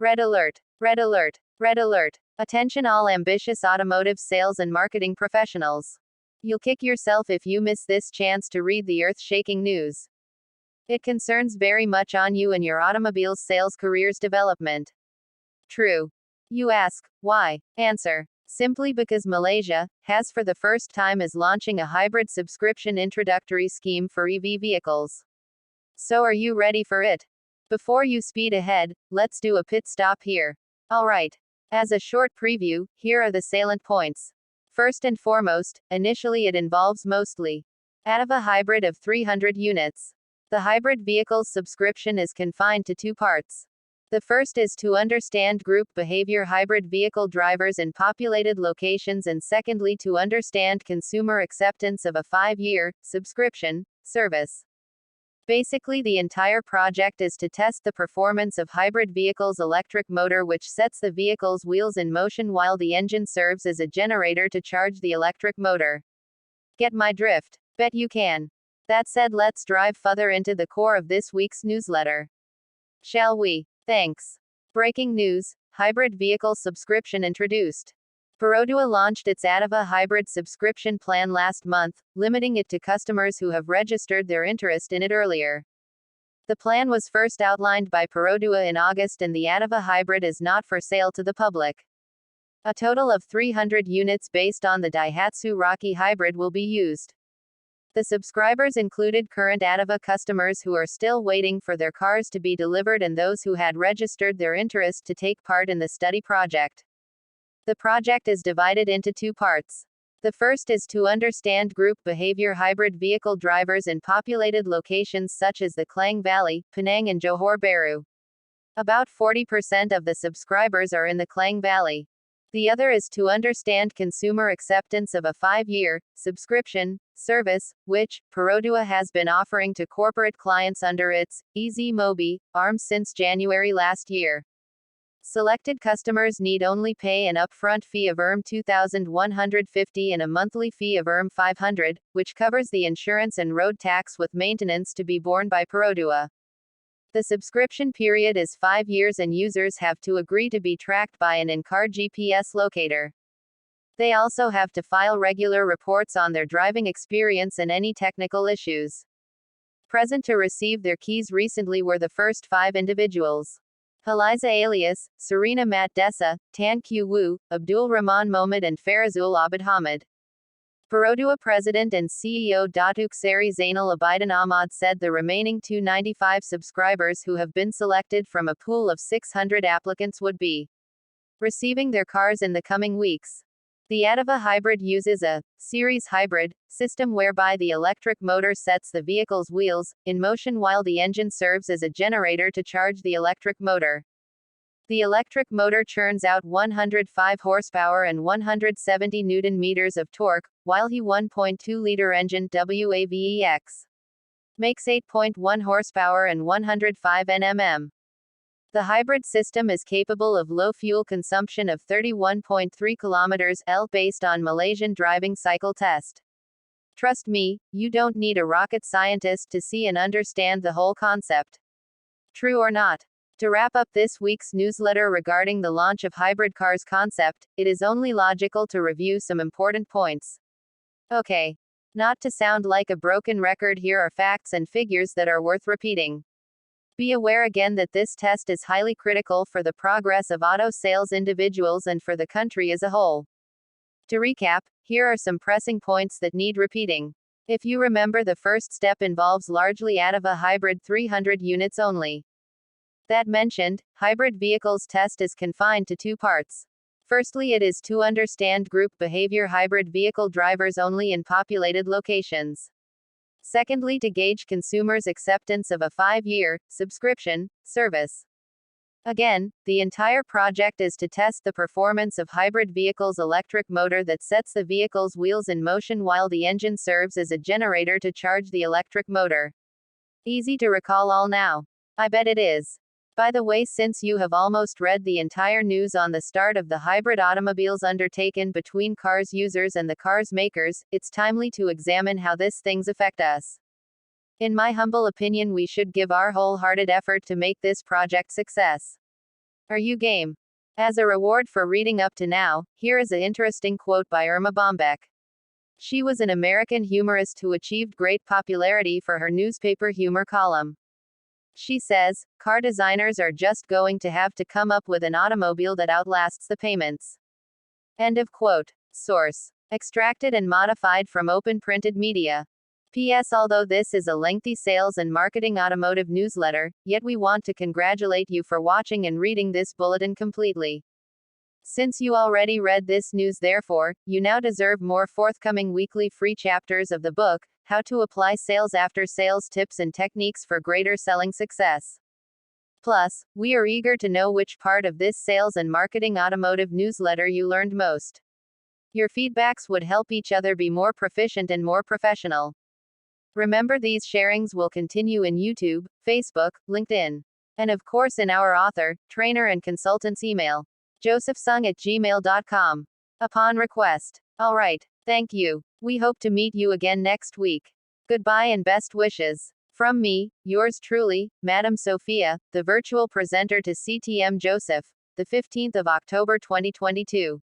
Red alert! Red alert! Red alert! Attention all ambitious automotive sales and marketing professionals. You'll kick yourself if you miss this chance to read the earth-shaking news. It concerns very much on you and your automobile's sales career's development. True. You ask, why? Answer. Simply because Malaysia has for the first time is launching a hybrid subscription introductory scheme for EV vehicles. So are you ready for it? Before you speed ahead, let's do a pit stop here. Alright. As a short preview, here are the salient points. First and foremost, initially it involves mostly ADAVA hybrid of 300 units. The hybrid vehicle's subscription is confined to two parts. The first is to understand group behavior hybrid vehicle drivers in populated locations, and secondly to understand consumer acceptance of a 5-year subscription service. Basically, the entire project is to test the performance of hybrid vehicles' electric motor, which sets the vehicle's wheels in motion while the engine serves as a generator to charge the electric motor. Get my drift? Bet you can. That said, let's drive further into the core of this week's newsletter. Shall we? Thanks. Breaking news: hybrid vehicle subscription introduced. Perodua launched its ADAVA hybrid subscription plan last month, limiting it to customers who have registered their interest in it earlier. The plan was first outlined by Perodua in August, and the ADAVA hybrid is not for sale to the public. A total of 300 units based on the Daihatsu Rocky hybrid will be used. The subscribers included current ADAVA customers who are still waiting for their cars to be delivered and those who had registered their interest to take part in the study project. The project is divided into two parts. The first is to understand group behavior hybrid vehicle drivers in populated locations such as the Klang Valley, Penang and Johor Bahru. About 40% of the subscribers are in the Klang Valley. The other is to understand consumer acceptance of a 5-year subscription service, which Perodua has been offering to corporate clients under its Easy Mobi arm since January last year. Selected customers need only pay an upfront fee of Rp2,150 and a monthly fee of Rp500, which covers the insurance and road tax with maintenance to be borne by Perodua. The subscription period is 5 years and users have to agree to be tracked by an in-car GPS locator. They also have to file regular reports on their driving experience and any technical issues. Present to receive their keys recently were the first 5 individuals: Haliza Alias, Serena Mat Dessa, Tan Q Wu, Abdul Rahman Mohamed and Farazul Abid Hamid. Perodua President and CEO Datuk Seri Zainal Abidin Ahmad said the remaining 295 subscribers who have been selected from a pool of 600 applicants would be receiving their cars in the coming weeks. The ADAVA hybrid uses a series hybrid system whereby the electric motor sets the vehicle's wheels in motion while the engine serves as a generator to charge the electric motor. The electric motor churns out 105 horsepower and 170 Nm of torque, while the 1.2-liter engine WAVEX makes 8.1 horsepower and 105 Nm. The hybrid system is capable of low fuel consumption of 31.3 km/L based on Malaysian driving cycle test. Trust me, you don't need a rocket scientist to see and understand the whole concept. True or not? To wrap up this week's newsletter regarding the launch of hybrid cars concept, it is only logical to review some important points. Okay. Not to sound like a broken record, here are facts and figures that are worth repeating. Be aware again that this test is highly critical for the progress of auto sales individuals and for the country as a whole. To recap, here are some pressing points that need repeating. If you remember, the first step involves largely ADAVA hybrid 300 units only. That mentioned, hybrid vehicles test is confined to two parts. Firstly, it is to understand group behavior hybrid vehicle drivers only in populated locations. Secondly, to gauge consumers' acceptance of a 5-year subscription service. Again, the entire project is to test the performance of hybrid vehicles' electric motor that sets the vehicle's wheels in motion while the engine serves as a generator to charge the electric motor. Easy to recall all now? I bet it is. By the way, since you have almost read the entire news on the start of the hybrid automobiles undertaken between cars users and the cars makers, it's timely to examine how these things affect us. In my humble opinion, we should give our wholehearted effort to make this project success. Are you game? As a reward for reading up to now, here is an interesting quote by Irma Bombeck. She was an American humorist who achieved great popularity for her newspaper humor column. She says, car designers are just going to have to come up with an automobile that outlasts the payments. End of quote. Source. Extracted and modified from Open Printed Media. P.S. Although this is a lengthy sales and marketing automotive newsletter, yet we want to congratulate you for watching and reading this bulletin completely. Since you already read this news, therefore, you now deserve more forthcoming weekly free chapters of the book, How to Apply Sales After Sales Tips and Techniques for Greater Selling Success. Plus, we are eager to know which part of this sales and marketing automotive newsletter you learned most. Your feedbacks would help each other be more proficient and more professional. Remember, these sharings will continue in YouTube, Facebook, LinkedIn, and of course in our author, trainer and consultant's email, josephsung@gmail.com. Upon request. Alright, thank you. We hope to meet you again next week. Goodbye and best wishes. From me, yours truly, Madam Sophia, the virtual presenter to CTM Joseph, the 15th of October 2022.